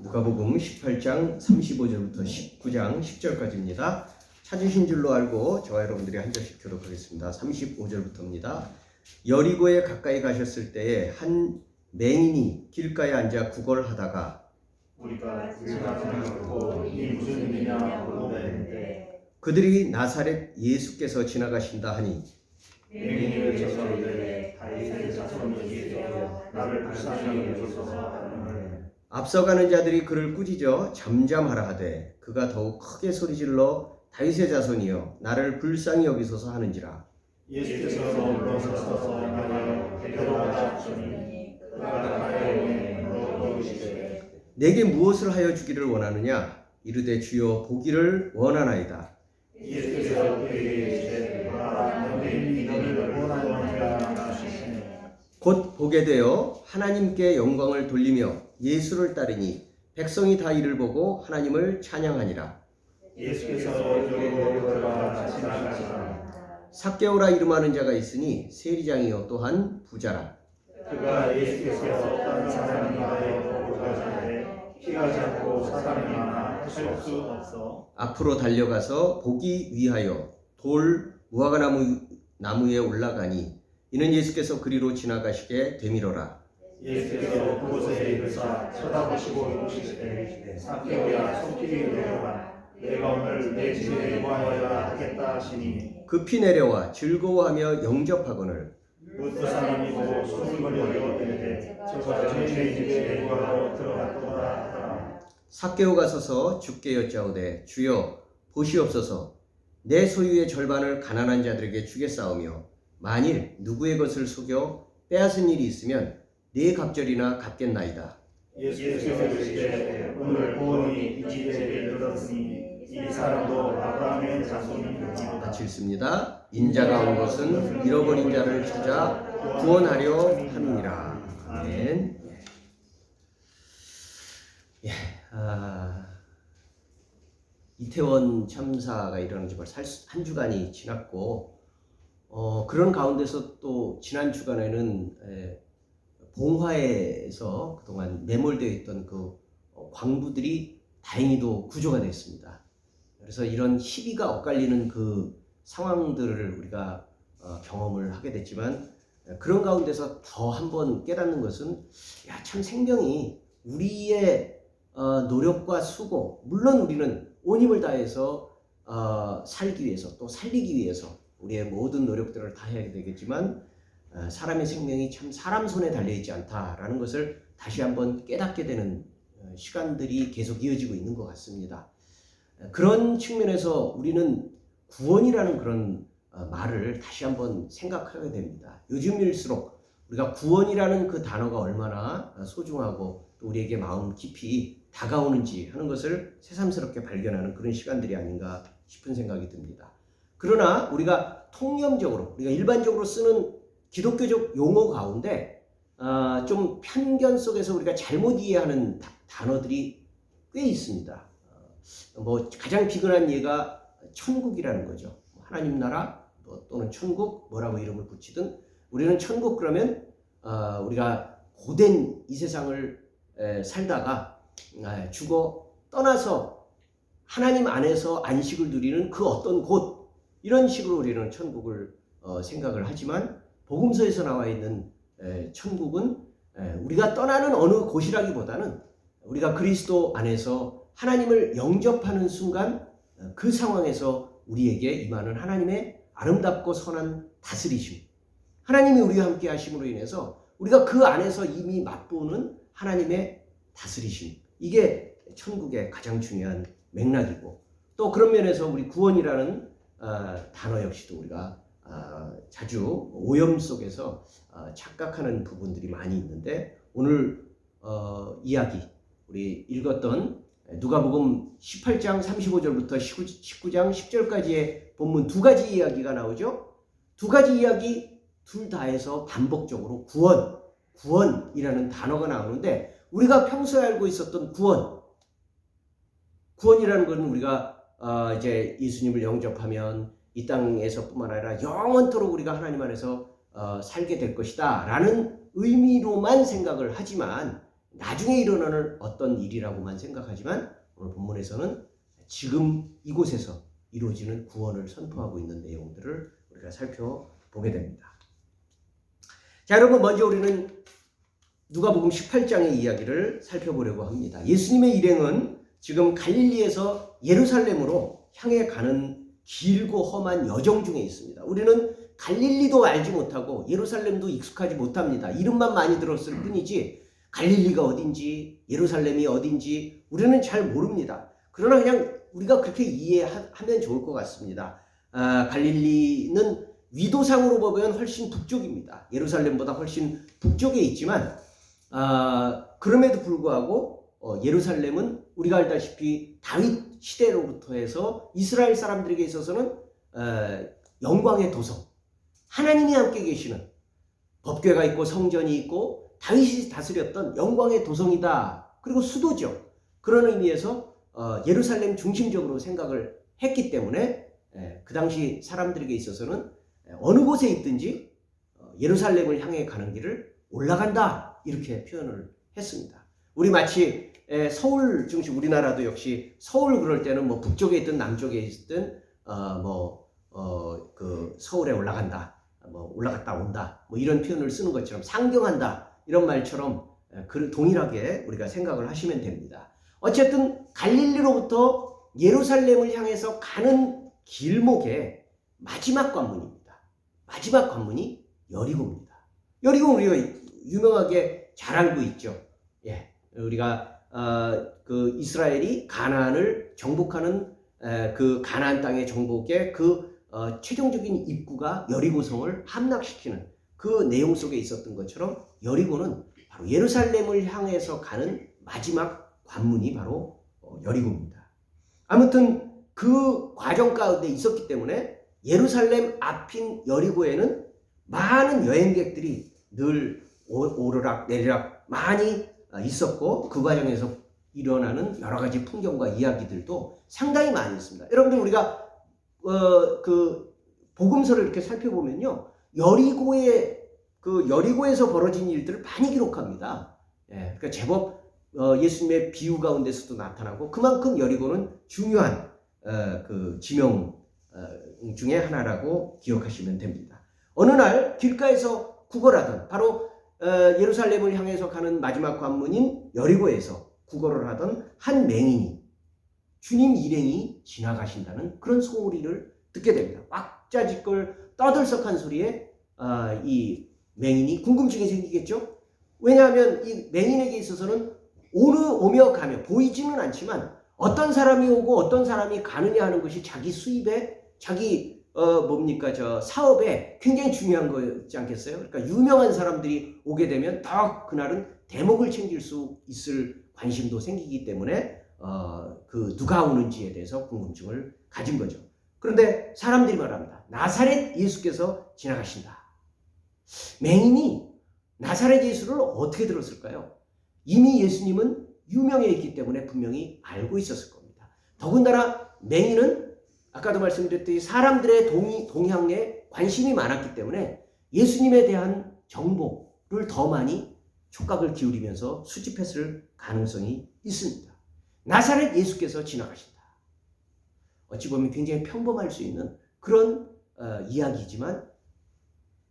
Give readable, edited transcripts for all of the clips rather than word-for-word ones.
누가복음 18장 35절부터 19장 10절까지입니다. 찾으신 줄로 알고 저와 여러분들이 한 절씩 교독하겠습니다. 35절부터입니다. 여리고에 가까이 가셨을 때에 한 맹인이 길가에 앉아 구걸하다가 우리가 듣고 이 무슨 일이냐 물어보는데 그들이 나사렛 예수께서 지나가신다 하니 맹인을 저서이르되 다윗의 자손이시여 나를 불쌍히 여기소서 하느니라. 앞서가는 자들이 그를 꾸짖어 잠잠하라 하되 그가 더욱 크게 소리질러 다윗의 자손이여 나를 불쌍히 여기소서 하는지라. 예수께서 물러서서 나가여 데려다 주니 그가 가까이에 물어보시되 내게 무엇을 하여 주기를 원하느냐 이르되 주여 보기를 원하나이다. 예수께서 그에게 이르시되 너희 너를 원하노라 하시니 곧 보게 되어 하나님께 영광을 돌리며 예수를 따르니 백성이 다 이를 보고 하나님을 찬양하니라. 예수께서 여리고 걸어가 지나가시니 삭개오라 이름하는 자가 있으니 세리장이요 또한 부자라. 그가 예수께서 다른 사람이 하여 보고 가자되 키가 작고 사람이 많아 할 수 없어 앞으로 달려가서 보기 위하여 돌 무화과 나무에 올라가니 이는 예수께서 그리로 지나가시게 되밀어라. 예수께서 그곳에 이르사 쳐다보시고 이르시되 삭개오야 손길이 내려라 내가 오늘 내 집에 모아야 하겠다 하시니 급히 내려와 즐거워하며 영접하거늘 그 사람이 보고 소리거리어 이르되 저가 저희 집에 모아로 들어갔도다 하더라. 삭개오가 서서 주께 여짜오되 주여 보시옵소서 내 소유의 절반을 가난한 자들에게 주겠사오며 만일 누구의 것을 속여 빼앗은 일이 있으면 네 갑절이나 갚겠나이다. 예수께서 이르시되 오늘 구원이 이 집에 이르렀으니 이 사람도 아브라함의 자손이니라. 같이 읽습니다. 인자가 온 것은 잃어버린 자를 찾아 구원하려 함이니라. 아멘. 이태원 참사가 일어난 지 벌써 한 주간이 지났고 그런 가운데서 또 지난 주간에는 봉화에서 그동안 매몰되어 있던 그 광부들이 다행히도 구조가 됐습니다. 그래서 이런 시비가 엇갈리는 그 상황들을 우리가 경험을 하게 됐지만 그런 가운데서 더 한번 깨닫는 것은 참 생명이 우리의 노력과 수고, 물론 우리는 온 힘을 다해서 살기 위해서 또 살리기 위해서 우리의 모든 노력들을 다해야 되겠지만 사람의 생명이 참 사람 손에 달려있지 않다라는 것을 다시 한번 깨닫게 되는 시간들이 계속 이어지고 있는 것 같습니다. 그런 측면에서 우리는 구원이라는 그런 말을 다시 한번 생각하게 됩니다. 요즘일수록 우리가 구원이라는 그 단어가 얼마나 소중하고 또 우리에게 마음 깊이 다가오는지 하는 것을 새삼스럽게 발견하는 그런 시간들이 아닌가 싶은 생각이 듭니다. 그러나 우리가 통념적으로 우리가 일반적으로 쓰는 기독교적 용어 가운데 좀 편견 속에서 우리가 잘못 이해하는 단어들이 꽤 있습니다. 가장 비근한 예가 천국이라는 거죠. 하나님 나라 또는 천국 뭐라고 이름을 붙이든 우리는 천국 그러면 우리가 고된 이 세상을 살다가 죽어 떠나서 하나님 안에서 안식을 누리는 그 어떤 곳 이런 식으로 우리는 천국을 생각을 하지만 복음서에서 나와 있는 천국은 우리가 떠나는 어느 곳이라기보다는 우리가 그리스도 안에서 하나님을 영접하는 순간 그 상황에서 우리에게 임하는 하나님의 아름답고 선한 다스리심, 하나님이 우리와 함께 하심으로 인해서 우리가 그 안에서 이미 맛보는 하나님의 다스리심, 이게 천국의 가장 중요한 맥락이고 또 그런 면에서 우리 구원이라는 단어 역시도 우리가 자주 오염 속에서 착각하는 부분들이 많이 있는데 오늘 이야기 우리 읽었던 누가복음 18장 35절부터 19장 10절까지의 본문 두 가지 이야기가 나오죠. 두 가지 이야기 둘 다에서 반복적으로 구원이라는 단어가 나오는데 우리가 평소에 알고 있었던 구원이라는 것은 우리가 이제 예수님을 영접하면 이 땅에서뿐만 아니라 영원토록 우리가 하나님 안에서 살게 될 것이다 라는 의미로만 생각을 하지만 나중에 일어나는 어떤 일이라고만 생각하지만 오늘 본문에서는 지금 이곳에서 이루어지는 구원을 선포하고 있는 내용들을 우리가 살펴보게 됩니다. 자, 여러분, 먼저 우리는 누가복음 18장의 이야기를 살펴보려고 합니다. 예수님의 일행은 지금 갈릴리에서 예루살렘으로 향해 가는 길고 험한 여정 중에 있습니다. 우리는 갈릴리도 알지 못하고 예루살렘도 익숙하지 못합니다. 이름만 많이 들었을 뿐이지 갈릴리가 어딘지 예루살렘이 어딘지 우리는 잘 모릅니다. 그러나 그냥 우리가 그렇게 이해하면 좋을 것 같습니다. 갈릴리는 위도상으로 보면 훨씬 북쪽입니다. 예루살렘보다 훨씬 북쪽에 있지만 그럼에도 불구하고 예루살렘은 우리가 알다시피 다윗 시대로부터 해서 이스라엘 사람들에게 있어서는 영광의 도성, 하나님이 함께 계시는 법궤가 있고 성전이 있고 다윗이 다스렸던 영광의 도성이다. 그리고 수도죠. 그런 의미에서 예루살렘 중심적으로 생각을 했기 때문에 그 당시 사람들에게 있어서는 어느 곳에 있든지 예루살렘을 향해 가는 길을 올라간다 이렇게 표현을 했습니다. 우리 마치 서울 중심 우리나라도 역시 서울 그럴 때는 뭐 북쪽에 있든 남쪽에 있든 그 서울에 올라간다, 뭐 올라갔다 온다, 뭐 이런 표현을 쓰는 것처럼 상경한다 이런 말처럼 동일하게 우리가 생각을 하시면 됩니다. 어쨌든 갈릴리로부터 예루살렘을 향해서 가는 길목의 마지막 관문입니다. 마지막 관문이 여리고입니다. 여리고 우리가 유명하게 잘 알고 있죠. 예, 우리가 그 이스라엘이 가나안을 정복하는 그 가나안 땅의 정복의 그 최종적인 입구가 여리고성을 함락시키는 그 내용 속에 있었던 것처럼 여리고는 바로 예루살렘을 향해서 가는 마지막 관문이 바로 여리고입니다. 아무튼 그 과정 가운데 있었기 때문에 예루살렘 앞인 여리고에는 많은 여행객들이 늘 오르락 내리락 많이 있었고 그 과정에서 일어나는 여러 가지 풍경과 이야기들도 상당히 많이 있습니다. 여러분들 우리가 그 복음서를 이렇게 살펴보면요, 여리고에서 벌어진 일들을 많이 기록합니다. 예, 그러니까 제법 예수님의 비유 가운데서도 나타나고 그만큼 여리고는 중요한 그 지명 중에 하나라고 기억하시면 됩니다. 어느 날 길가에서 구걸하던 바로 예루살렘을 향해서 가는 마지막 관문인 여리고에서 구걸을 하던 한 맹인이 주님 일행이 지나가신다는 그런 소리를 듣게 됩니다. 왁자지껄 떠들썩한 소리에 이 맹인이 궁금증이 생기겠죠. 왜냐하면 이 맹인에게 있어서는 오며 가며 보이지는 않지만 어떤 사람이 오고 어떤 사람이 가느냐 하는 것이 자기 수입에 자기 사업에 굉장히 중요한 거지 않겠어요? 그러니까 유명한 사람들이 오게 되면 더 그날은 대목을 챙길 수 있을 관심도 생기기 때문에 그 누가 오는지에 대해서 궁금증을 가진 거죠. 그런데 사람들이 말합니다. 나사렛 예수께서 지나가신다. 맹인이 나사렛 예수를 어떻게 들었을까요? 이미 예수님은 유명해 있기 때문에 분명히 알고 있었을 겁니다. 더군다나 맹인은 아까도 말씀드렸듯이 사람들의 동향에 관심이 많았기 때문에 예수님에 대한 정보를 더 많이 촉각을 기울이면서 수집했을 가능성이 있습니다. 나사렛 예수께서 지나가신다. 어찌 보면 굉장히 평범할 수 있는 그런 이야기지만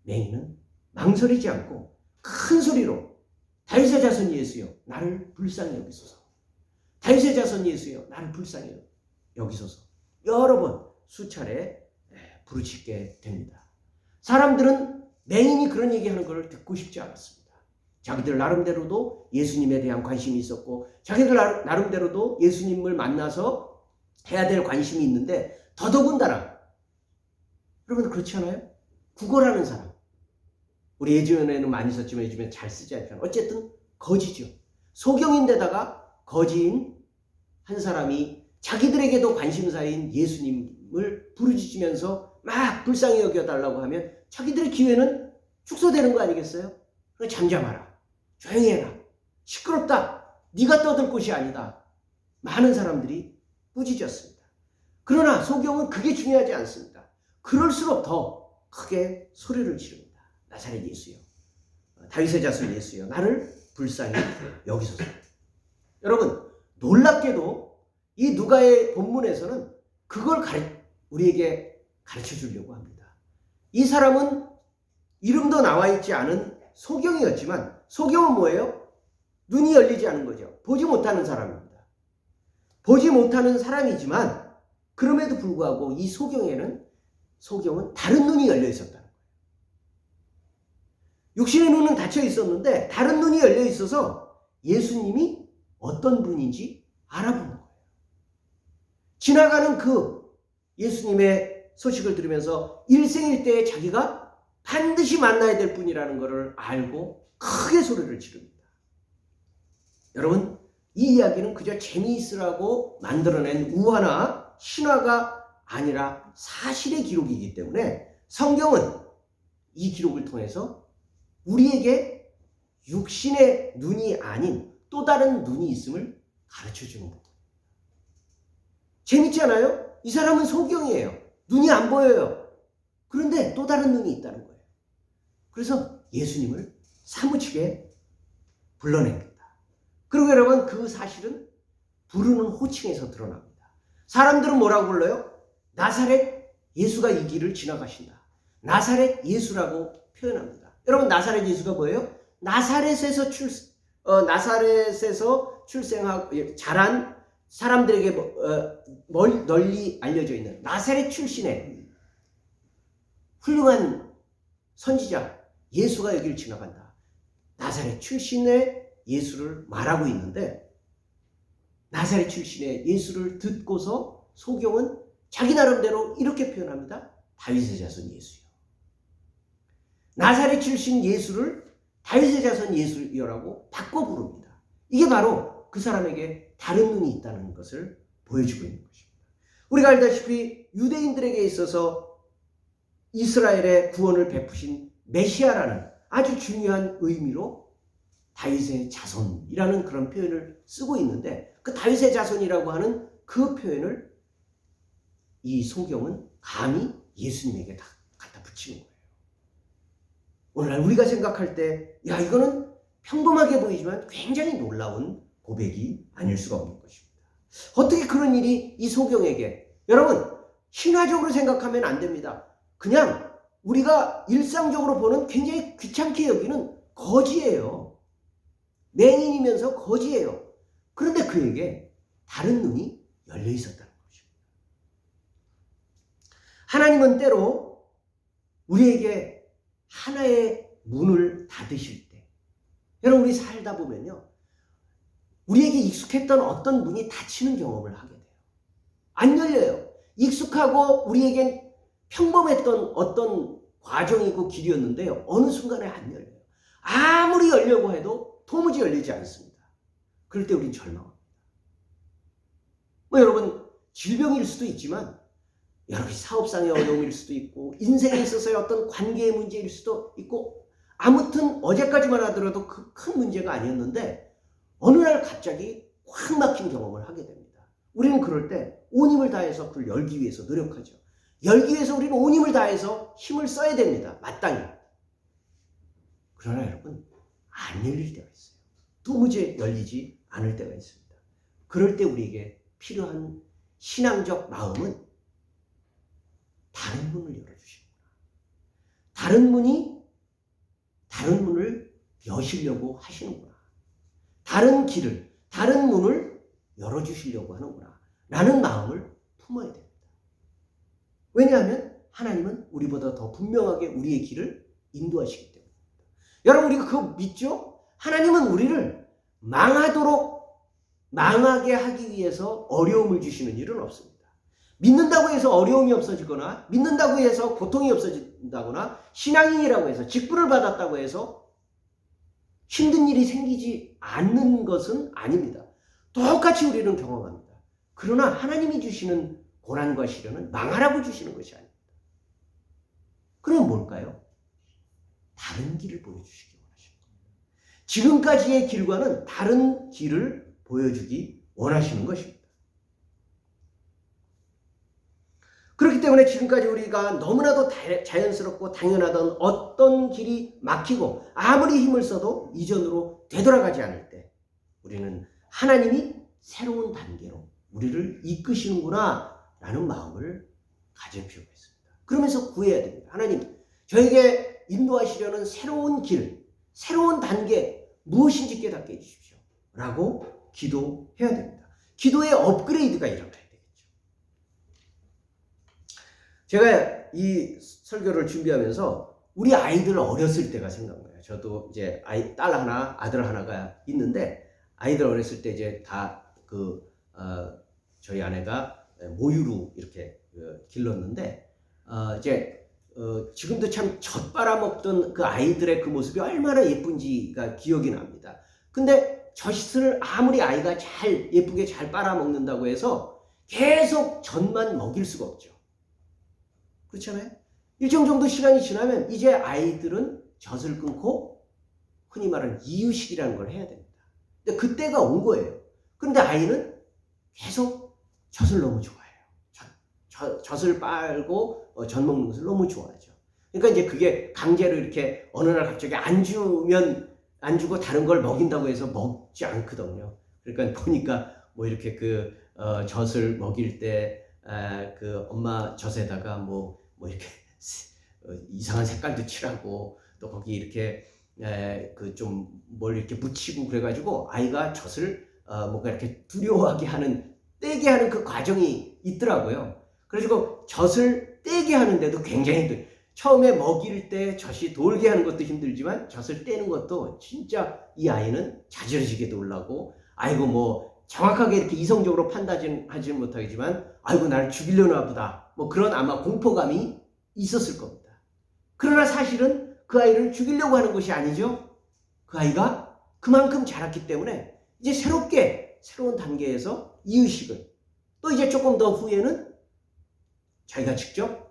맹인은 망설이지 않고 큰 소리로 다윗의 자손 예수여 나를 불쌍히 여기소서, 다윗의 자손 예수여 나를 불쌍히 여기소서 여러 번 수차례 부르짖게 됩니다. 사람들은 맹인이 그런 얘기하는 걸 듣고 싶지 않았습니다. 자기들 나름대로도 예수님에 대한 관심이 있었고 자기들 나름대로도 예수님을 만나서 해야 될 관심이 있는데 더더군다나 여러분 그렇지 않아요? 구걸하는 사람, 우리 예전에는 많이 썼지만 요즘에 잘 쓰지 않잖아요. 어쨌든 거지죠. 소경인데다가 거지인 한 사람이 자기들에게도 관심사인 예수님을 부르짖으면서 막 불쌍히 여겨달라고 하면 자기들의 기회는 축소되는 거 아니겠어요? 잠잠하라, 조용히 해라, 시끄럽다, 네가 떠들 곳이 아니다. 많은 사람들이 꾸짖었습니다. 그러나 소경은 그게 중요하지 않습니다. 그럴수록 더 크게 소리를 지릅니다. 나사렛 예수여, 다윗의 자손 예수여 나를 불쌍히 여기소서. 여러분, 놀랍게도 이 누가의 본문에서는 그걸 우리에게 가르쳐 주려고 합니다. 이 사람은 이름도 나와 있지 않은 소경이었지만, 소경은 뭐예요? 눈이 열리지 않은 거죠. 보지 못하는 사람입니다. 보지 못하는 사람이지만 그럼에도 불구하고 이 소경은 다른 눈이 열려 있었다는 거예요. 육신의 눈은 닫혀 있었는데 다른 눈이 열려 있어서 예수님이 어떤 분인지 알아본 거예요. 지나가는 그 예수님의 소식을 들으면서 일생일대에 자기가 반드시 만나야 될 분이라는 것을 알고 크게 소리를 지릅니다. 여러분, 이 이야기는 그저 재미있으라고 만들어낸 우화나 신화가 아니라 사실의 기록이기 때문에 성경은 이 기록을 통해서 우리에게 육신의 눈이 아닌 또 다른 눈이 있음을 가르쳐주는 겁니다. 재밌잖아요? 이 사람은 소경이에요. 눈이 안 보여요. 그런데 또 다른 눈이 있다는 거예요. 그래서 예수님을 사무치게 불러냅니다. 그리고 여러분, 그 사실은 부르는 호칭에서 드러납니다. 사람들은 뭐라고 불러요? 나사렛 예수가 이 길을 지나가신다. 나사렛 예수라고 표현합니다. 여러분, 나사렛 예수가 뭐예요? 나사렛에서 출생하고 자란 사람들에게 널리 알려져 있는 나사렛 출신의 훌륭한 선지자 예수가 여기를 지나간다. 나사렛 출신의 예수를 말하고 있는데, 나사렛 출신의 예수를 듣고서 소경은 자기 나름대로 이렇게 표현합니다. 다윗의 자손 예수요. 나사렛 출신 예수를 다윗의 자손 예수여라고 바꿔 부릅니다. 이게 바로 그 사람에게 다른 눈이 있다는 것을 보여주고 있는 것입니다. 우리가 알다시피 유대인들에게 있어서 이스라엘의 구원을 베푸신 메시아라는 아주 중요한 의미로 다윗의 자손이라는 그런 표현을 쓰고 있는데, 그 다윗의 자손이라고 하는 그 표현을 이 소경은 감히 예수님에게 다 갖다 붙이는 거예요. 오늘날 우리가 생각할 때, 야, 이거는 평범하게 보이지만 굉장히 놀라운 고백이 아닐 수가 없는 것입니다. 어떻게 그런 일이 이 소경에게, 여러분, 신화적으로 생각하면 안 됩니다. 그냥 우리가 일상적으로 보는 굉장히 귀찮게 여기는 거지예요. 맹인이면서 거지예요. 그런데 그에게 다른 눈이 열려 있었다는 것입니다. 하나님은 때로 우리에게 하나의 문을 닫으실 때, 여러분, 우리 살다 보면요, 우리에게 익숙했던 어떤 문이 닫히는 경험을 하게 돼요. 안 열려요. 익숙하고 우리에겐 평범했던 어떤 과정이고 길이었는데요, 어느 순간에 안 열려요. 아무리 열려고 해도 도무지 열리지 않습니다. 그럴 때 우린 절망합니다. 여러분, 질병일 수도 있지만, 여러분 사업상의 어려움일 수도 있고, 인생에 있어서의 어떤 관계의 문제일 수도 있고, 아무튼 어제까지만 하더라도 그 큰 문제가 아니었는데 어느 날 갑자기 확 막힌 경험을 하게 됩니다. 우리는 그럴 때 온 힘을 다해서 그걸 열기 위해서 노력하죠. 열기 위해서 우리는 온 힘을 다해서 힘을 써야 됩니다. 마땅히. 그러나 여러분, 안 열릴 때가 있어요. 도무지 열리지 않을 때가 있습니다. 그럴 때 우리에게 필요한 신앙적 마음은 다른 문을 열어주시는구나. 다른 문을 여시려고 하시는구나. 다른 길을, 다른 문을 열어주시려고 하는구나. 라는 마음을 품어야 됩니다. 왜냐하면 하나님은 우리보다 더 분명하게 우리의 길을 인도하시기 때문입니다. 여러분, 우리가 그거 믿죠? 하나님은 우리를 망하게 하기 위해서 어려움을 주시는 일은 없습니다. 믿는다고 해서 어려움이 없어지거나, 믿는다고 해서 고통이 없어진다거나, 신앙인이라고 해서 직분을 받았다고 해서 힘든 일이 생기지 않는 것은 아닙니다. 똑같이 우리는 경험합니다. 그러나 하나님이 주시는 고난과 시련은 망하라고 주시는 것이 아닙니다. 그럼 뭘까요? 다른 길을 보여주시기 원하십니다. 지금까지의 길과는 다른 길을 보여주기 원하시는 것입니다. 그렇기 때문에 지금까지 우리가 너무나도 자연스럽고 당연하던 어떤 길이 막히고 아무리 힘을 써도 이전으로 되돌아가지 않을 때 우리는 하나님이 새로운 단계로 우리를 이끄시는구나 라는 마음을 가질 필요가 있습니다. 그러면서 구해야 됩니다. 하나님, 저에게 인도하시려는 새로운 길, 새로운 단계 무엇인지 깨닫게 해주십시오 라고 기도해야 됩니다. 기도의 업그레이드가 일어나야 되겠죠. 제가 이 설교를 준비하면서 우리 아이들 어렸을 때가 생각나요. 저도 이제 딸 하나, 아들 하나가 있는데, 아이들 어렸을 때 이제 다 저희 아내가 모유로 이렇게 길렀는데, 지금도 참 젖 빨아먹던 그 아이들의 그 모습이 얼마나 예쁜지가 기억이 납니다. 근데 젖을 아무리 아이가 예쁘게 잘 빨아먹는다고 해서 계속 젖만 먹일 수가 없죠. 그렇잖아요? 일정 정도 시간이 지나면 이제 아이들은 젖을 끊고 흔히 말하는 이유식이라는 걸 해야 됩니다. 근데 그때가 온 거예요. 그런데 아이는 계속 젖을 너무 좋아해요. 젖을 빨고 젖 먹는 것을 너무 좋아하죠. 그러니까 이제 그게 강제로 이렇게 어느 날 갑자기 안 주고 다른 걸 먹인다고 해서 먹지 않거든요. 그러니까 보니까 뭐 이렇게 젖을 먹일 때 그 엄마 젖에다가 뭐 이렇게 이상한 색깔도 칠하고 또 거기 이렇게 좀 뭘 이렇게 묻히고 그래가지고 아이가 젖을 뭔가 이렇게 두려워하게 하는, 떼게 하는 그 과정이 있더라고요. 그래가지고 젖을 떼게 하는데도 굉장히 힘들어요. 처음에 먹일 때 젖이 돌게 하는 것도 힘들지만 젖을 떼는 것도 진짜 이 아이는 자지러지게 놀라고, 아이고 뭐 정확하게 이렇게 이성적으로 판단하지는 못하겠지만 아이고 나를 죽이려나 보다, 뭐 그런 아마 공포감이 있었을 겁니다. 그러나 사실은 그 아이를 죽이려고 하는 것이 아니죠. 그 아이가 그만큼 자랐기 때문에 이제 새로운 단계에서 이유식을, 또 이제 조금 더 후에는 자기가 직접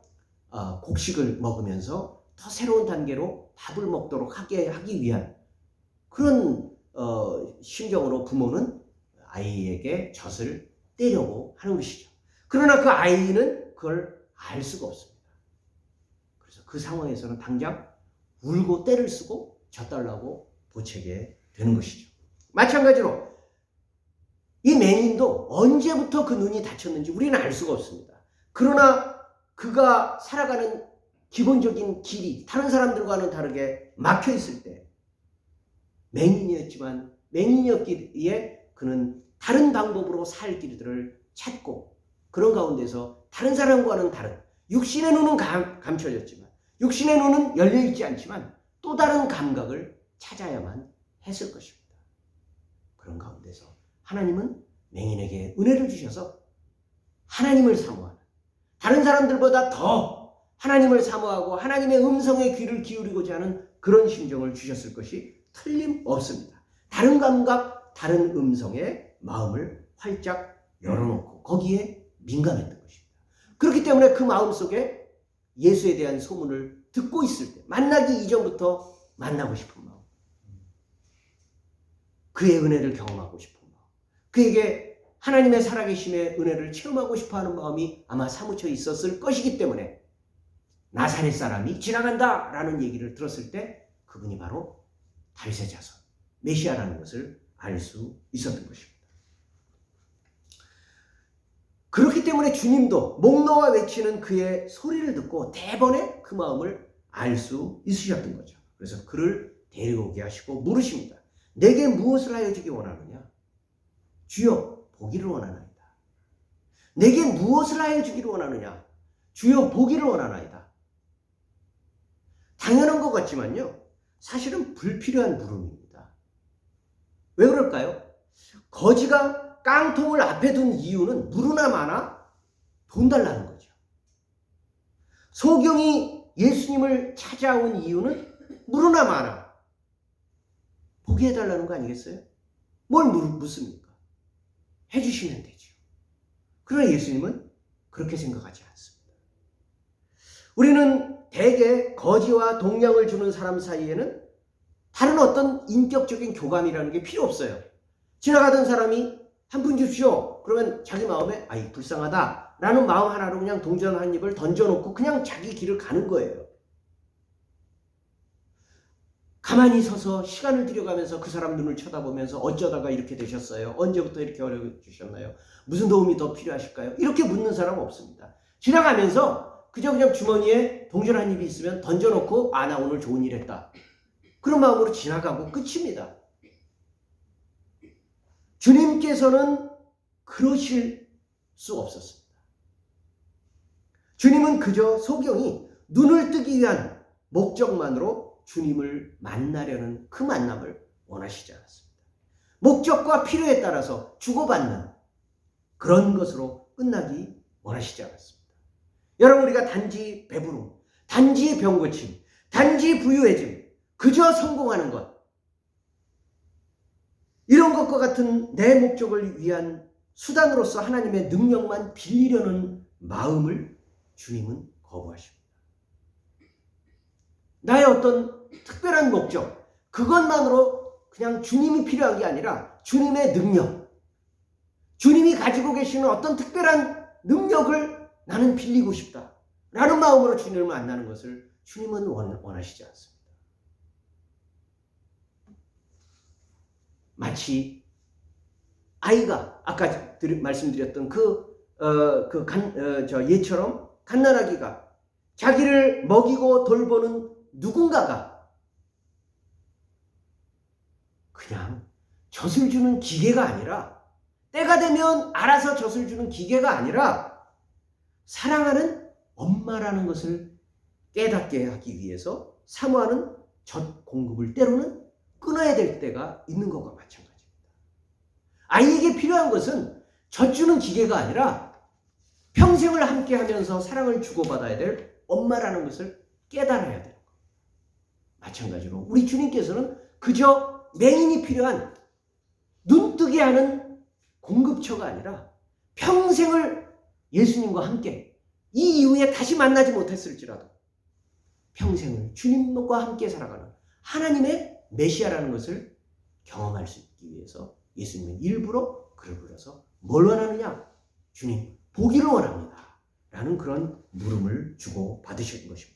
곡식을 먹으면서 더 새로운 단계로 밥을 먹도록 하기 위한 그런 심정으로 부모는 아이에게 젖을 떼려고 하는 것이죠. 그러나 그 아이는 그걸 알 수가 없습니다. 그래서 그 상황에서는 당장 울고 떼를 쓰고 젖달라고 보채게 되는 것이죠. 마찬가지로 이 맹인도 언제부터 그 눈이 닫혔는지 우리는 알 수가 없습니다. 그러나 그가 살아가는 기본적인 길이 다른 사람들과는 다르게 막혀 있을 때, 맹인이었기에 그는 다른 방법으로 살 길들을 찾고, 그런 가운데서 다른 사람과는 다른, 육신의 눈은 감춰졌지만, 육신의 눈은 열려있지 않지만 또 다른 감각을 찾아야만 했을 것입니다. 그런 가운데서 하나님은 맹인에게 은혜를 주셔서 하나님을 사모하는, 다른 사람들보다 더 하나님을 사모하고 하나님의 음성에 귀를 기울이고자 하는 그런 심정을 주셨을 것이 틀림없습니다. 다른 감각, 다른 음성에 마음을 활짝 열어놓고 거기에 민감했던 것입니다. 그렇기 때문에 그 마음속에 예수에 대한 소문을 듣고 있을 때, 만나기 이전부터 만나고 싶은 마음, 그의 은혜를 경험하고 싶은 마음, 그에게 하나님의 살아계심의 은혜를 체험하고 싶어하는 마음이 아마 사무쳐 있었을 것이기 때문에 나사렛 사람이 지나간다 라는 얘기를 들었을 때 그분이 바로 다윗의 자손 메시아라는 것을 알 수 있었던 것입니다. 그렇기 때문에 주님도 목 놓아 외치는 그의 소리를 듣고 대번에 그 마음을 알 수 있으셨던 거죠. 그래서 그를 데려오게 하시고 물으십니다. 내게 무엇을 하여 주기 원하느냐? 주여, 보기를 원하나이다. 내게 무엇을 하여 주기를 원하느냐? 주여, 보기를 원하나이다. 당연한 것 같지만요, 사실은 불필요한 물음입니다. 왜 그럴까요? 거지가 깡통을 앞에 둔 이유는 물으나 마나 돈 달라는 거죠. 소경이 예수님을 찾아온 이유는 물으나 마나 보게 해달라는 거 아니겠어요? 뭘 묻습니까? 해주시면 되죠. 그러나 예수님은 그렇게 생각하지 않습니다. 우리는 대개 거지와 동냥을 주는 사람 사이에는 다른 어떤 인격적인 교감이라는 게 필요 없어요. 지나가던 사람이 한 푼 줍시오. 그러면 자기 마음에 아이 불쌍하다 라는 마음 하나로 그냥 동전 한 입을 던져놓고 그냥 자기 길을 가는 거예요. 가만히 서서 시간을 들여가면서 그 사람 눈을 쳐다보면서 어쩌다가 이렇게 되셨어요? 언제부터 이렇게 어려우셨나요? 무슨 도움이 더 필요하실까요? 이렇게 묻는 사람은 없습니다. 지나가면서 그냥 주머니에 동전 한 입이 있으면 던져놓고 나 오늘 좋은 일 했다. 그런 마음으로 지나가고 끝입니다. 주님께서는 그러실 수 없었습니다. 주님은 그저 소경이 눈을 뜨기 위한 목적만으로 주님을 만나려는 그 만남을 원하시지 않았습니다. 목적과 필요에 따라서 주고받는 그런 것으로 끝나기 원하시지 않았습니다. 여러분, 우리가 단지 배부름, 단지 병고침, 단지 부유해짐, 그저 성공하는 것, 이런 것과 같은 내 목적을 위한 수단으로서 하나님의 능력만 빌리려는 마음을 주님은 거부하십니다. 나의 어떤 특별한 목적, 그것만으로 그냥 주님이 필요한 게 아니라 주님의 능력, 주님이 가지고 계시는 어떤 특별한 능력을 나는 빌리고 싶다 라는 마음으로 주님을 만나는 것을 주님은 원하시지 않습니다. 마치 아이가 아까 말씀드렸던 얘처럼 갓난아기가 자기를 먹이고 돌보는 누군가가 그냥 젖을 주는 기계가 아니라, 때가 되면 알아서 젖을 주는 기계가 아니라 사랑하는 엄마라는 것을 깨닫게 하기 위해서 사모하는 젖 공급을 때로는 끊어야 될 때가 있는 것과 마찬가지입니다. 아이에게 필요한 것은 젖 주는 기계가 아니라 평생을 함께 하면서 사랑을 주고받아야 될 엄마라는 것을 깨달아야 되는 것. 마찬가지로 우리 주님께서는 그저 맹인이 필요한 눈뜨게 하는 공급처가 아니라 평생을 예수님과 함께, 이 이후에 다시 만나지 못했을지라도 평생을 주님과 함께 살아가는 하나님의 메시아라는 것을 경험할 수 있기 위해서 예수님은 일부러 그를 불러서 뭘 원하느냐? 주님, 보기를 원합니다 라는 그런 물음을 주고 받으시는 것입니다.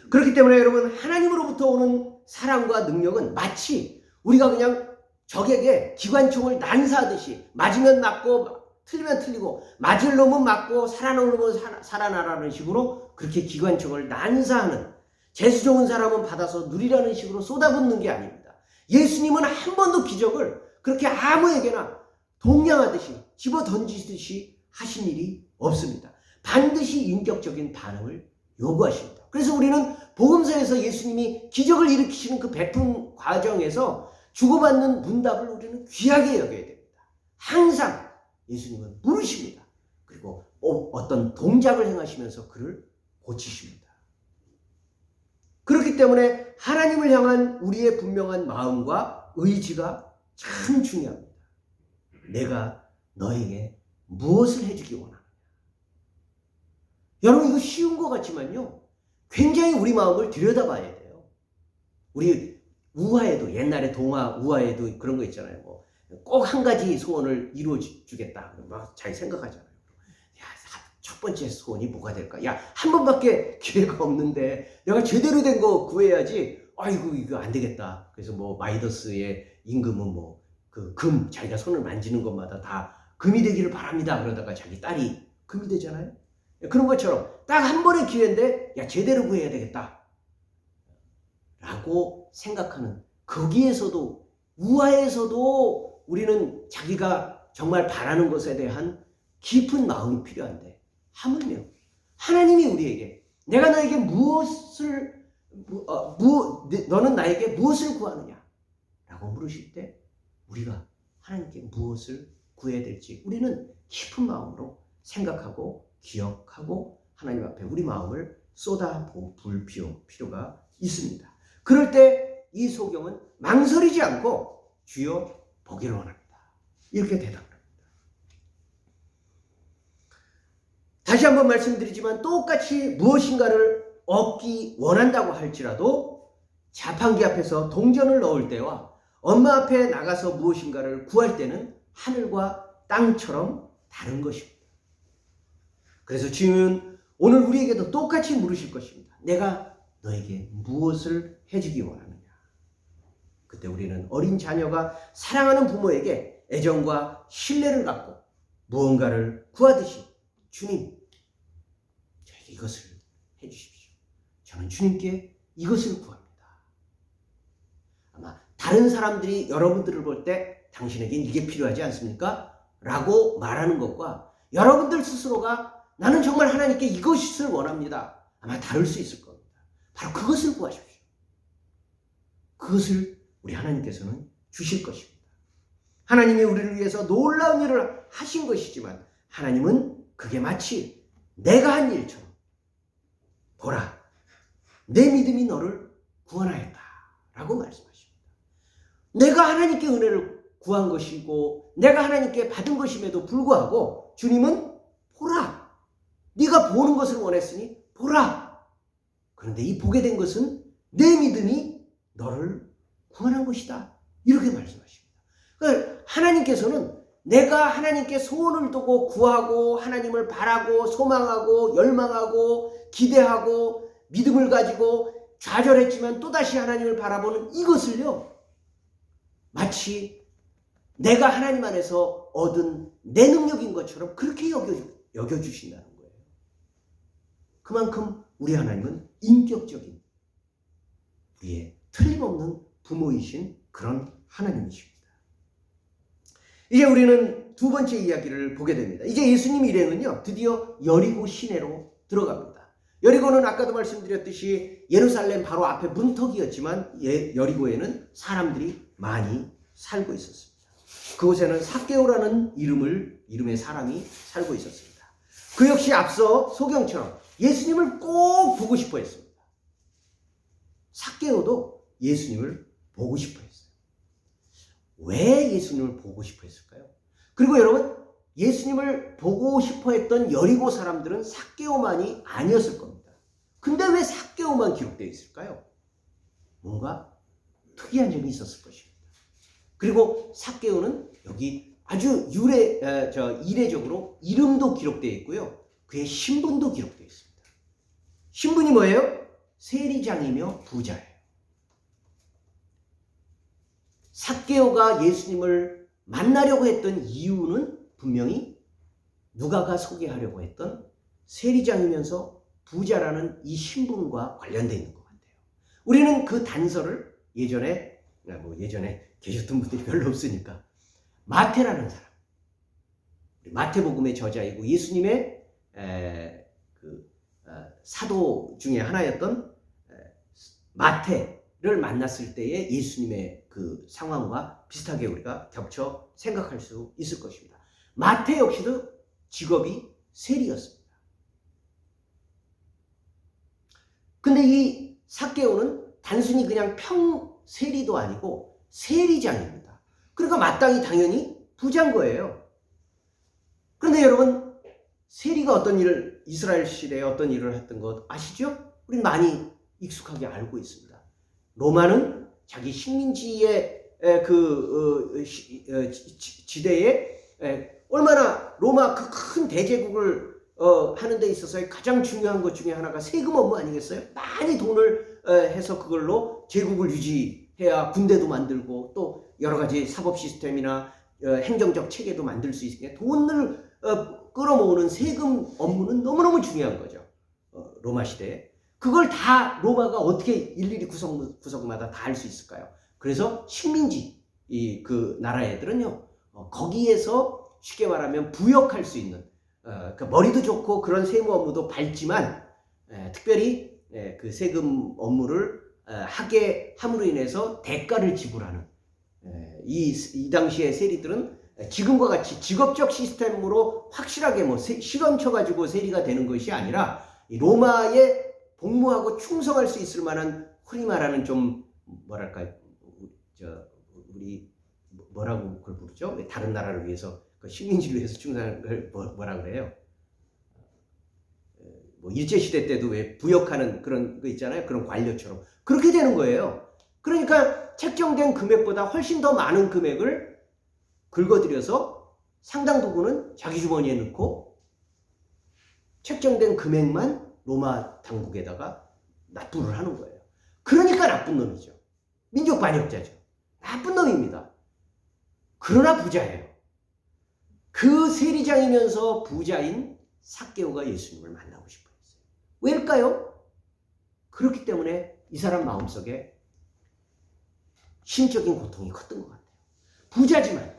그렇기 때문에 여러분, 하나님으로부터 오는 사랑과 능력은 마치 우리가 그냥 적에게 기관총을 난사하듯이 맞으면 맞고 틀리면 틀리고, 맞을 놈은 맞고 살아날 놈은 살아나라는 식으로 그렇게 기관총을 난사하는, 재수 좋은 사람은 받아서 누리라는 식으로 쏟아붓는 게 아닙니다. 예수님은 한 번도 기적을 그렇게 아무에게나 동냥하듯이 집어 던지듯이 하신 일이 없습니다. 반드시 인격적인 반응을 요구하십니다. 그래서 우리는 복음서에서 예수님이 기적을 일으키시는 그 베푼 과정에서 주고받는 문답을 우리는 귀하게 여겨야 됩니다. 항상 예수님은 물으십니다. 그리고 어떤 동작을 행하시면서 그를 고치십니다. 그렇기 때문에 하나님을 향한 우리의 분명한 마음과 의지가 참 중요합니다. 내가 너에게 무엇을 해주기 원하느냐. 여러분, 이거 쉬운 것 같지만요, 굉장히 우리 마음을 들여다봐야 돼요. 우리 우화에도, 옛날에 동화 우화에도 그런 거 있잖아요. 꼭 한 가지 소원을 이루어주겠다. 막 잘 생각하잖아요. 야, 첫 번째 소원이 뭐가 될까? 야, 한 번밖에 기회가 없는데 내가 제대로 된 거 구해야지. 아이고, 이거 안 되겠다. 그래서 마이더스의 임금은 자기가 손을 만지는 것마다 다 금이 되기를 바랍니다. 그러다가 자기 딸이 금이 되잖아요. 그런 것처럼 딱 한 번의 기회인데, 야, 제대로 구해야 되겠다 라고 생각하는, 거기에서도, 우화에서도 우리는 자기가 정말 바라는 것에 대한 깊은 마음이 필요한데, 하물며 하나님이 우리에게 내가 너에게 너는 나에게 무엇을 구하느냐 라고 물으실 때 우리가 하나님께 무엇을 구해야 될지 우리는 깊은 마음으로 생각하고 기억하고 하나님 앞에 우리 마음을 쏟아부을 필요가 있습니다. 그럴 때 이 소경은 망설이지 않고 주여 보기를 원합니다, 이렇게 대답합니다. 다시 한번 말씀드리지만 똑같이 무엇인가를 얻기 원한다고 할지라도 자판기 앞에서 동전을 넣을 때와 엄마 앞에 나가서 무엇인가를 구할 때는 하늘과 땅처럼 다른 것입니다. 그래서 주님은 오늘 우리에게도 똑같이 물으실 것입니다. 내가 너에게 무엇을 해주기 원하느냐? 그때 우리는 어린 자녀가 사랑하는 부모에게 애정과 신뢰를 갖고 무언가를 구하듯이 주님, 저에게 이것을 해주십시오. 저는 주님께 이것을 구합니다. 아마 다른 사람들이 여러분들을 볼 때 당신에겐 이게 필요하지 않습니까? 라고 말하는 것과 여러분들 스스로가 나는 정말 하나님께 이것을 원합니다. 아마 다를 수 있을 겁니다. 바로 그것을 구하십시오. 그것을 우리 하나님께서는 주실 것입니다. 하나님이 우리를 위해서 놀라운 일을 하신 것이지만 하나님은 그게 마치 내가 한 일처럼 보라, 내 믿음이 너를 구원하였다 라고 말씀하십니다. 내가 하나님께 은혜를 구한 것이고 내가 하나님께 받은 것임에도 불구하고 주님은 보라, 네가 보는 것을 원했으니 보라. 그런데 이 보게 된 것은 내 믿음이 너를 구원한 것이다. 이렇게 말씀하십니다. 그러니까 하나님께서는 내가 하나님께 소원을 두고 구하고 하나님을 바라고 소망하고 열망하고 기대하고 믿음을 가지고 좌절했지만 또다시 하나님을 바라보는 이것을요, 마치 내가 하나님 안에서 얻은 내 능력인 것처럼 그렇게 여겨주신다는 거예요. 그만큼 우리 하나님은 인격적인 우리의 틀림없는 부모이신 그런 하나님이십니다. 이제 우리는 두 번째 이야기를 보게 됩니다. 이제 예수님 일행은요, 드디어 여리고 시내로 들어갑니다. 여리고는 아까도 말씀드렸듯이 예루살렘 바로 앞에 문턱이었지만 여리고에는 사람들이 많이 살고 있었습니다. 그곳에는 삭개오라는 이름의 사람이 살고 있었습니다. 그 역시 앞서 소경처럼 예수님을 꼭 보고 싶어 했습니다. 삭개오도 예수님을 보고 싶어 했어요. 왜 예수님을 보고 싶어 했을까요? 그리고 여러분, 예수님을 보고 싶어 했던 여리고 사람들은 삭개오만이 아니었을 겁니다. 근데 왜 삭개오만 기록되어 있을까요? 뭔가 특이한 점이 있었을 것입니다. 그리고 삭개오는 여기 아주 이례적으로 이름도 기록되어 있고요. 그의 신분도 기록되어 있습니다. 신분이 뭐예요? 세리장이며 부자예요. 삭개오가 예수님을 만나려고 했던 이유는 분명히 누가가 소개하려고 했던 세리장이면서 부자라는 이 신분과 관련되어 있는 것 같아요. 우리는 그 단서를 예전에 계셨던 분들이 별로 없으니까 마태라는 사람, 마태복음의 저자이고 예수님의 사도 중에 하나였던 마태를 만났을 때의 예수님의 그 상황과 비슷하게 우리가 겹쳐 생각할 수 있을 것입니다. 마태 역시도 직업이 세리였습니다. 근데 이 삭개오는 단순히 그냥 평세리도 아니고 세리장입니다. 그러니까 마땅히 당연히 부자인 거예요. 그런데 여러분, 세리가 이스라엘 시대에 어떤 일을 했던 것 아시죠? 우린 많이 익숙하게 알고 있습니다. 로마는 자기 식민지의 지대에 얼마나 로마 그 큰 대제국을 하는 데 있어서의 가장 중요한 것 중에 하나가 세금 업무 아니겠어요? 많이 돈을 해서 그걸로 제국을 유지해야 군대도 만들고 또 여러 가지 사법 시스템이나 행정적 체계도 만들 수 있으니까 돈을 끌어모으는 세금 업무는 너무너무 중요한 거죠. 로마 시대에. 그걸 다 로마가 어떻게 일일이 구석마다 다 할 수 있을까요? 그래서 식민지 그 나라 애들은요, 거기에서 쉽게 말하면 부역할 수 있는, 그러니까 머리도 좋고 그런 세무 업무도 밟지만 특별히 그 세금 업무를 하게 함으로 인해서 대가를 지불하는 이 당시의 세리들은 지금과 같이 직업적 시스템으로 확실하게 실험 쳐가지고 세리가 되는 것이 아니라 로마에 복무하고 충성할 수 있을 만한, 흔히 말하는 좀 우리 뭐라고 그걸 부르죠? 다른 나라를 위해서 식민지를 위해서 충성하는 걸 뭐라 그래요? 일제시대 때도 왜 부역하는 그런 거 있잖아요. 그런 관료처럼 그렇게 되는 거예요. 그러니까 책정된 금액보다 훨씬 더 많은 금액을 긁어들여서 상당 부분은 자기 주머니에 넣고 책정된 금액만 로마 당국에다가 납부를 하는 거예요. 그러니까 나쁜 놈이죠. 민족 반역자죠. 나쁜 놈입니다. 그러나 부자예요. 그 세리장이면서 부자인 삭개오가 예수님을 만나고 싶어 했어요. 왜일까요? 그렇기 때문에 이 사람 마음속에 심적인 고통이 컸던 것 같아요. 부자지만,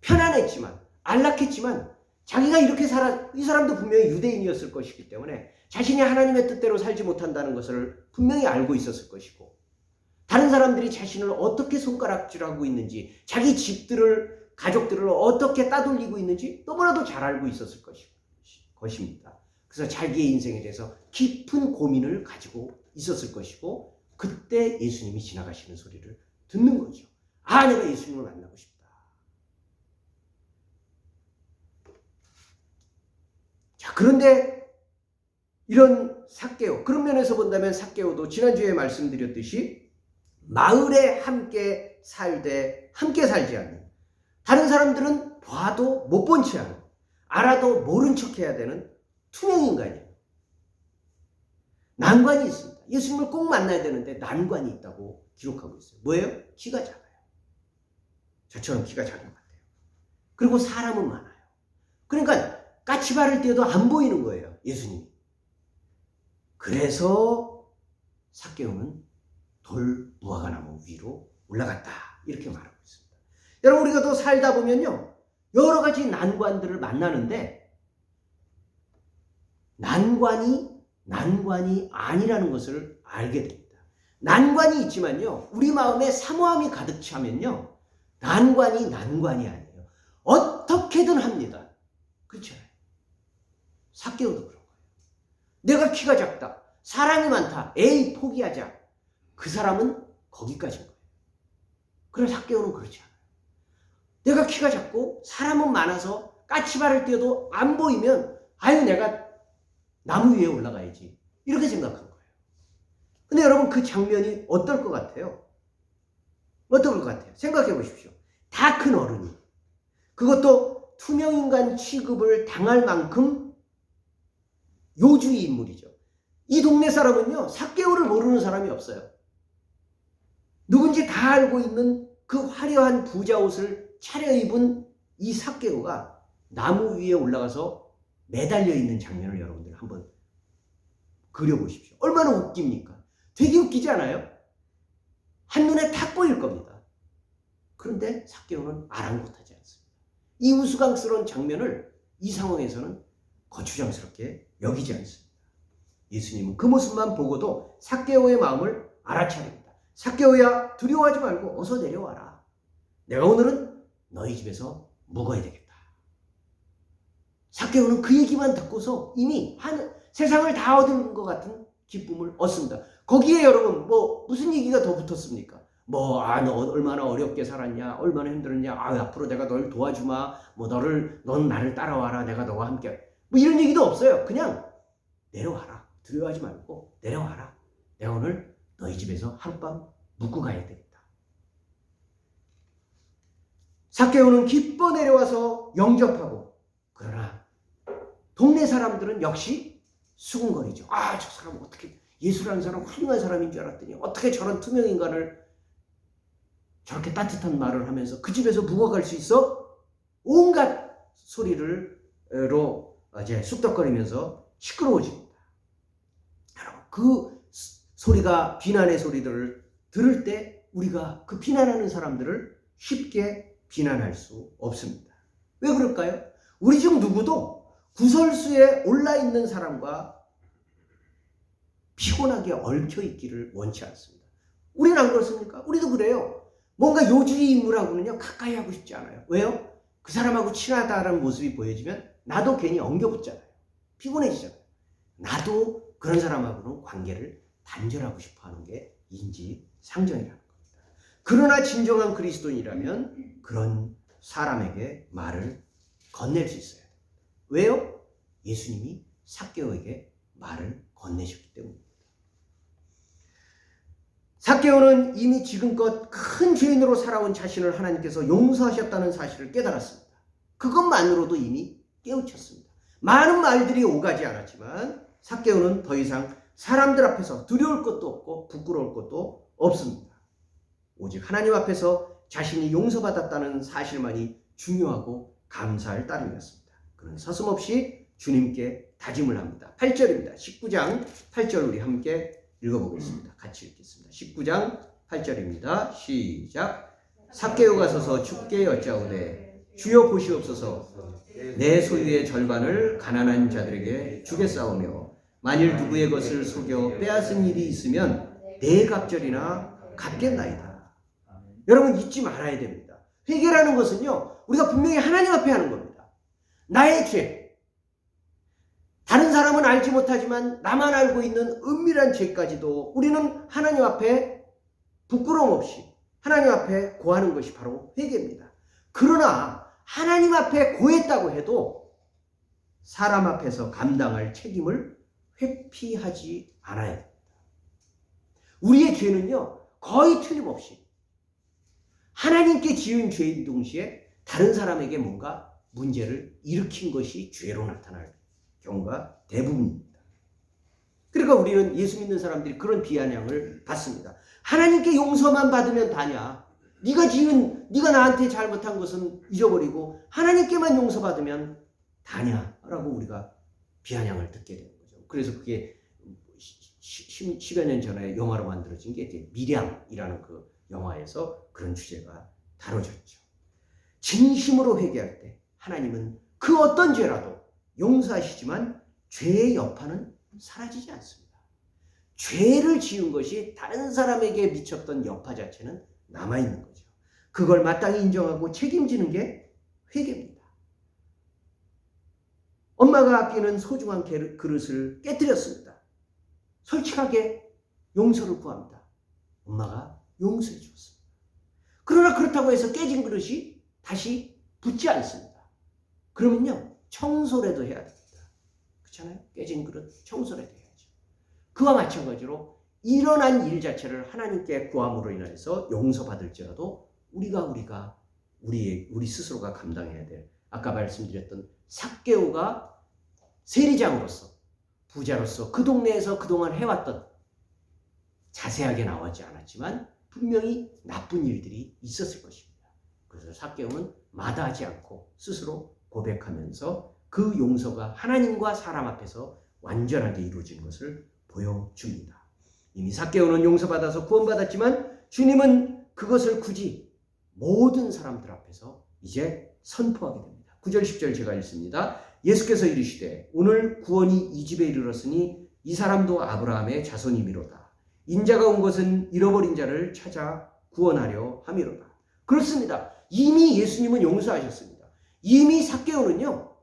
편안했지만, 안락했지만, 자기가 이렇게 이 사람도 분명히 유대인이었을 것이기 때문에 자신이 하나님의 뜻대로 살지 못한다는 것을 분명히 알고 있었을 것이고, 다른 사람들이 자신을 어떻게 손가락질하고 있는지, 자기 집들을, 가족들을 어떻게 따돌리고 있는지 너무나도 잘 알고 있었을 것입니다. 그래서 자기의 인생에 대해서 깊은 고민을 가지고 있었을 것이고, 그때 예수님이 지나가시는 소리를 듣는 거죠. 아, 내가 예수님을 만나고 싶다. 자, 그런데 이런 삭개오, 그런 면에서 본다면 삭개오도 지난주에 말씀드렸듯이 마을에 함께 살되 함께 살지 않는, 다른 사람들은 봐도 못 본 채 하는, 알아도 모른 척 해야 되는 투명인간이에요. 난관이 있습니다. 예수님을 꼭 만나야 되는데 난관이 있다고 기록하고 있어요. 뭐예요? 키가 작아요. 저처럼 키가 작은 것 같아요. 그리고 사람은 많아요. 그러니까 까치발을 떼도 안 보이는 거예요, 예수님이. 그래서 삭개오는 돌 무화과나무 위로 올라갔다, 이렇게 말하고 있습니다. 여러분, 우리가 또 살다 보면요, 여러 가지 난관들을 만나는데 난관이 아니라는 것을 알게 됩니다. 난관이 있지만요, 우리 마음에 사모함이 가득 차면요, 난관이 아니에요. 어떻게든 합니다. 그렇죠? 삭개오도 그런 거예요. 내가 키가 작다, 사람이 많다, 에이 포기하자. 그 사람은 거기까지인 거예요. 그러나 삭개오는 그렇지 않아요. 내가 키가 작고 사람은 많아서 까치발을 떼도 안 보이면 아유, 내가 나무 위에 올라가야지, 이렇게 생각한 거예요. 근데 여러분, 그 장면이 어떨 것 같아요? 어떨 것 같아요? 생각해 보십시오. 다 큰 어른이, 그것도 투명인간 취급을 당할 만큼 요주의 인물이죠. 이 동네 사람은요, 삭개오를 모르는 사람이 없어요. 누군지 다 알고 있는 그 화려한 부자 옷을 차려입은 이 삭개오가 나무 위에 올라가서 매달려 있는 장면을 여러분들 한번 그려보십시오. 얼마나 웃깁니까? 되게 웃기지 않아요? 한눈에 탁 보일 겁니다. 그런데 삭개오는 아랑곳하지 않습니다. 이 우스꽝스러운 장면을 이 상황에서는 거추장스럽게 여기지 않습니다. 예수님은 그 모습만 보고도 삭개오의 마음을 알아차립니다. 삭개오야, 두려워하지 말고 어서 내려와라. 내가 오늘은 너희 집에서 묵어야 되겠다. 삭개오는 그 얘기만 듣고서 이미 세상을 다 얻은 것 같은 기쁨을 얻습니다. 거기에 여러분, 무슨 얘기가 더 붙었습니까? 너 얼마나 어렵게 살았냐, 얼마나 힘들었냐, 앞으로 내가 널 도와주마, 넌 나를 따라와라, 내가 너와 함께, 이런 얘기도 없어요. 그냥 내려와라, 두려워하지 말고 내려와라. 내가 오늘 너희 집에서 하룻밤 묵고 가야 되겠다. 삭개오는 기뻐 내려와서 영접하고, 그러나 동네 사람들은 역시 수군거리죠. 아, 저 사람 어떻게, 예수라는 사람 훌륭한 사람인 줄 알았더니 어떻게 저런 투명인간을 저렇게 따뜻한 말을 하면서 그 집에서 묵어갈 수 있어? 온갖 소리로 이제 쑥덕거리면서 시끄러워집니다. 여러분, 그 소리가, 비난의 소리들을 들을 때 우리가 그 비난하는 사람들을 쉽게 비난할 수 없습니다. 왜 그럴까요? 우리 중 누구도 구설수에 올라있는 사람과 피곤하게 얽혀있기를 원치 않습니다. 우리는 안 그렇습니까? 우리도 그래요. 뭔가 요주의 인물하고는요, 가까이 하고 싶지 않아요. 왜요? 그 사람하고 친하다는 모습이 보여지면 나도 괜히 엉겨붙잖아요. 피곤해지잖아요. 나도 그런 사람하고는 관계를 단절하고 싶어하는 게 인지상정이라는 겁니다. 그러나 진정한 그리스도인이라면 그런 사람에게 말을 건넬 수 있어요. 왜요? 예수님이 삭개오에게 말을 건네셨기 때문입니다. 삭개오는 이미 지금껏 큰 죄인으로 살아온 자신을 하나님께서 용서하셨다는 사실을 깨달았습니다. 그것만으로도 이미 깨우쳤습니다. 많은 말들이 오가지 않았지만 삭개오는 더 이상 사람들 앞에서 두려울 것도 없고 부끄러울 것도 없습니다. 오직 하나님 앞에서 자신이 용서받았다는 사실만이 중요하고 감사할 따름이었습니다. 그는 서슴없이 주님께 다짐을 합니다. 8절입니다. 19장 8절 우리 함께 읽어보겠습니다. 같이 읽겠습니다. 19장 8절입니다. 시작. 삭개오가 서서 주께 여짜오되 주여 보시옵소서 내 소유의 절반을 가난한 자들에게 주겠사오며 만일 누구의 것을 속여 빼앗은 일이 있으면 네 갑절이나 갚겠나이다. 여러분 잊지 말아야 됩니다. 회개라는 것은요, 우리가 분명히 하나님 앞에 하는 겁니다. 나의 죄, 다른 사람은 알지 못하지만 나만 알고 있는 은밀한 죄까지도 우리는 하나님 앞에 부끄러움 없이 하나님 앞에 고하는 것이 바로 회개입니다. 그러나 하나님 앞에 고했다고 해도 사람 앞에서 감당할 책임을 회피하지 않아야 됩니다. 우리의 죄는요, 거의 틀림없이 하나님께 지은 죄인 동시에 다른 사람에게 뭔가 문제를 일으킨 것이 죄로 나타날 경우가 대부분입니다. 그러니까 우리는 예수 믿는 사람들이 그런 비아냥을 받습니다. 하나님께 용서만 받으면 다냐? 네가 나한테 잘못한 것은 잊어버리고 하나님께만 용서받으면 다냐라고 우리가 비아냥을 듣게 되는 거죠. 그래서 그게 10여 년 전에 영화로 만들어진 게 이제 밀양이라는 그 영화에서 그런 주제가 다뤄졌죠. 진심으로 회개할 때 하나님은 그 어떤 죄라도 용서하시지만 죄의 여파는 사라지지 않습니다. 죄를 지은 것이 다른 사람에게 미쳤던 여파 자체는 남아있는 거죠. 그걸 마땅히 인정하고 책임지는 게 회개입니다. 엄마가 아끼는 소중한 그릇을 깨뜨렸습니다. 솔직하게 용서를 구합니다. 엄마가 용서해 주었습니다. 그러나 그렇다고 해서 깨진 그릇이 다시 붙지 않습니다. 그러면요, 청소라도 해야 됩니다. 그렇잖아요? 깨진 그릇 청소라도 해야죠. 그와 마찬가지로 일어난 일 자체를 하나님께 구함으로 인해서 용서받을지라도 우리 스스로가 감당해야 될, 아까 말씀드렸던 삭개오가 세리장으로서 부자로서 그 동네에서 그동안 해왔던, 자세하게 나오지 않았지만 분명히 나쁜 일들이 있었을 것입니다. 그래서 삭개오는 마다하지 않고 스스로 고백하면서 그 용서가 하나님과 사람 앞에서 완전하게 이루어진 것을 보여줍니다. 이미 삭개오는 용서받아서 구원받았지만 주님은 그것을 굳이 모든 사람들 앞에서 이제 선포하게 됩니다. 9절 10절 제가 읽습니다. 예수께서 이르시되 오늘 구원이 이 집에 이르렀으니 이 사람도 아브라함의 자손이미로다. 인자가 온 것은 잃어버린 자를 찾아 구원하려 함이로다. 그렇습니다. 이미 예수님은 용서하셨습니다. 이미 삭개오는요,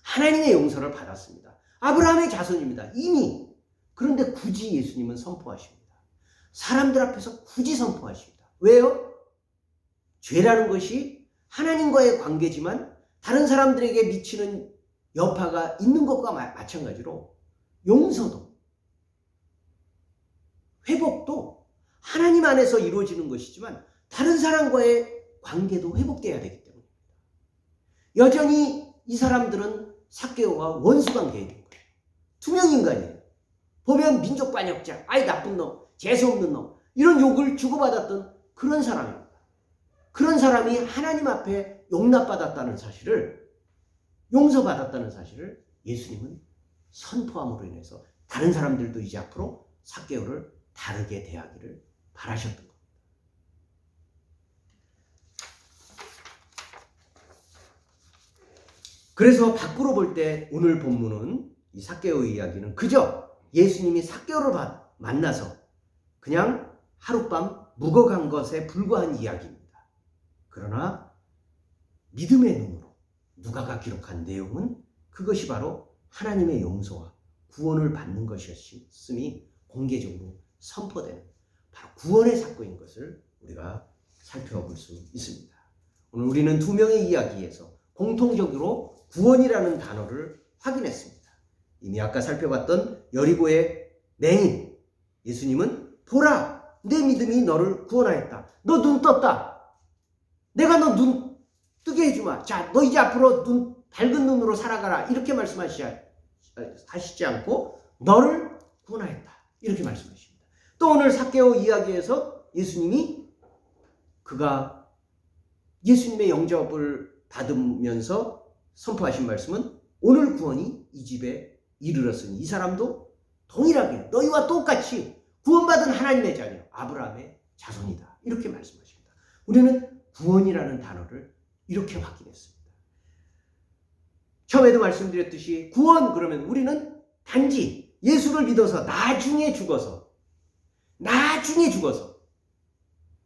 하나님의 용서를 받았습니다. 아브라함의 자손입니다. 이미. 그런데 굳이 예수님은 선포하십니다. 사람들 앞에서 굳이 선포하십니다. 왜요? 죄라는 것이 하나님과의 관계지만 다른 사람들에게 미치는 여파가 있는 것과 마찬가지로 용서도, 회복도 하나님 안에서 이루어지는 것이지만 다른 사람과의 관계도 회복돼야 되기 때문입니다. 여전히 이 사람들은 삭개오와 원수 관계에 있는 거예요. 투명 인간이에요. 보면 민족 반역자, 아이 나쁜 놈, 재수 없는 놈, 이런 욕을 주고받았던 그런 사람입니다. 그런 사람이 하나님 앞에 용납받았다는 사실을, 용서받았다는 사실을 예수님은 선포함으로 인해서 다른 사람들도 이제 앞으로 삭개오를 다르게 대하기를 바라셨던 겁니다. 그래서 밖으로 볼 때 오늘 본문은 이 삭개오의 이야기는 그저 예수님이 삭개오를 만나서 그냥 하룻밤 묵어간 것에 불과한 이야기입니다. 그러나 믿음의 눈으로 누가가 기록한 내용은 그것이 바로 하나님의 용서와 구원을 받는 것이었음이 공개적으로 선포되는 바로 구원의 사건인 것을 우리가 살펴볼 수 있습니다. 오늘 우리는 두 명의 이야기에서 공통적으로 구원이라는 단어를 확인했습니다. 이미 아까 살펴봤던 여리고의 맹인, 예수님은 보라, 내 믿음이 너를 구원하였다. 너 눈 떴다. 내가 너 눈 뜨게 해주마. 자, 너 이제 앞으로 밝은 눈으로 살아가라. 이렇게 말씀하시지 않고 너를 구원하였다. 이렇게 말씀하십니다. 또 오늘 삭개오 이야기에서 예수님이 그가 예수님의 영접을 받으면서 선포하신 말씀은 오늘 구원이 이 집에 이르렀으니 이 사람도 동일하게 너희와 똑같이 구원받은 하나님의 자녀 아브라함의 자손이다. 이렇게 말씀하십니다. 우리는 구원이라는 단어를 이렇게 확인했습니다. 처음에도 말씀드렸듯이 구원 그러면 우리는 단지 예수를 믿어서 나중에 죽어서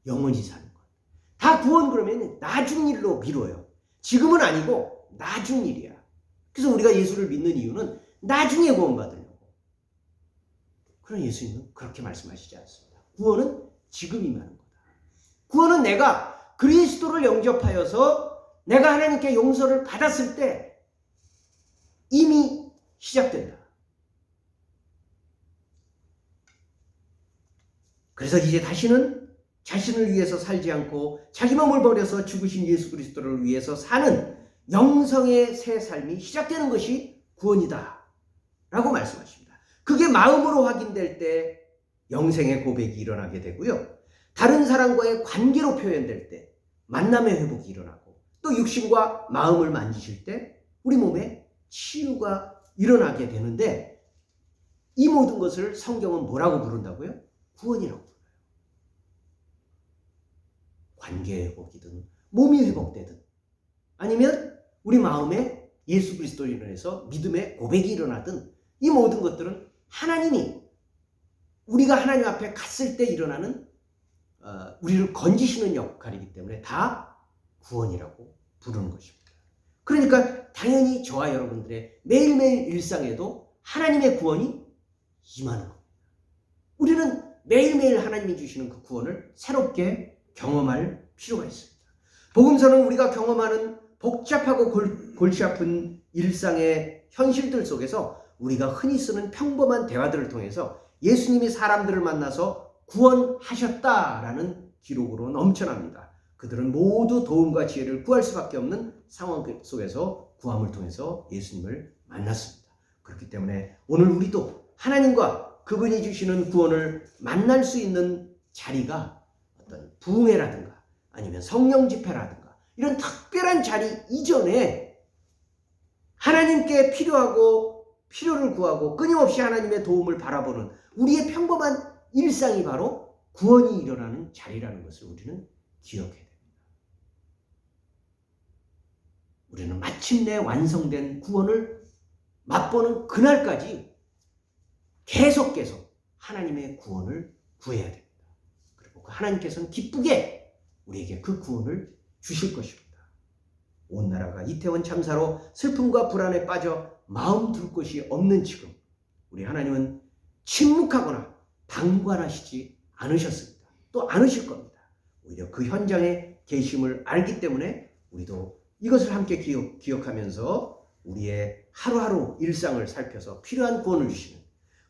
영원히 사는 것. 다 구원 그러면 나중 일로 미뤄요. 지금은 아니고 나중 일이야. 그래서 우리가 예수를 믿는 이유는 나중에 구원받으려고. 그러나 예수님은 그렇게 말씀하시지 않습니다. 구원은 지금 임하는 거다. 구원은 내가 그리스도를 영접하여서 내가 하나님께 용서를 받았을 때 이미 시작된다. 그래서 이제 다시는 자신을 위해서 살지 않고 자기 몸을 버려서 죽으신 예수 그리스도를 위해서 사는 영성의 새 삶이 시작되는 것이 구원이다 라고 말씀하십니다. 그게 마음으로 확인될 때 영생의 고백이 일어나게 되고요. 다른 사람과의 관계로 표현될 때 만남의 회복이 일어나고 또 육신과 마음을 만지실 때 우리 몸에 치유가 일어나게 되는데 이 모든 것을 성경은 뭐라고 부른다고요? 구원이라고 불러요. 관계 회복이든 몸이 회복되든 아니면 우리 마음에 예수 그리스도로 인해서 믿음의 고백이 일어나든 이 모든 것들은 하나님이 우리가 하나님 앞에 갔을 때 일어나는 우리를 건지시는 역할이기 때문에 다 구원이라고 부르는 것입니다. 그러니까 당연히 저와 여러분들의 매일매일 일상에도 하나님의 구원이 임하는 겁니다. 우리는 매일매일 하나님이 주시는 그 구원을 새롭게 경험할 필요가 있습니다. 복음서는 우리가 경험하는 복잡하고 골치 아픈 일상의 현실들 속에서 우리가 흔히 쓰는 평범한 대화들을 통해서 예수님이 사람들을 만나서 구원하셨다라는 기록으로 넘쳐납니다. 그들은 모두 도움과 지혜를 구할 수밖에 없는 상황 속에서 구함을 통해서 예수님을 만났습니다. 그렇기 때문에 오늘 우리도 하나님과 그분이 주시는 구원을 만날 수 있는 자리가 어떤 부흥회라든가 아니면 성령 집회라든가 이런 특별한 자리 이전에 하나님께 필요를 구하고 끊임없이 하나님의 도움을 바라보는 우리의 평범한 일상이 바로 구원이 일어나는 자리라는 것을 우리는 기억해야 됩니다. 우리는 마침내 완성된 구원을 맛보는 그날까지 계속 하나님의 구원을 구해야 됩니다. 그리고 하나님께서는 기쁘게 우리에게 그 구원을 주실 것입니다. 온 나라가 이태원 참사로 슬픔과 불안에 빠져 마음 둘 곳이 없는 지금 우리 하나님은 침묵하거나 방관하시지 않으셨습니다. 또 않으실 겁니다. 오히려 그 현장의 계심을 알기 때문에 우리도 이것을 함께 기억하면서 우리의 하루하루 일상을 살펴서 필요한 구원을 주시는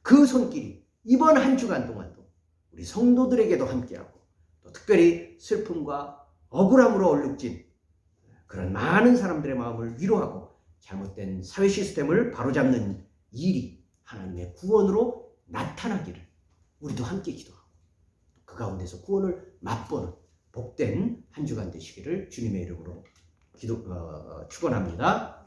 그 손길이 이번 한 주간 동안도 우리 성도들에게도 함께하고 또 특별히 슬픔과 억울함으로 얼룩진 그런 많은 사람들의 마음을 위로하고 잘못된 사회 시스템을 바로잡는 일이 하나님의 구원으로 나타나기를 우리도 함께 기도하고 그 가운데서 구원을 맛보는 복된 한 주간 되시기를 주님의 이름으로 축원합니다.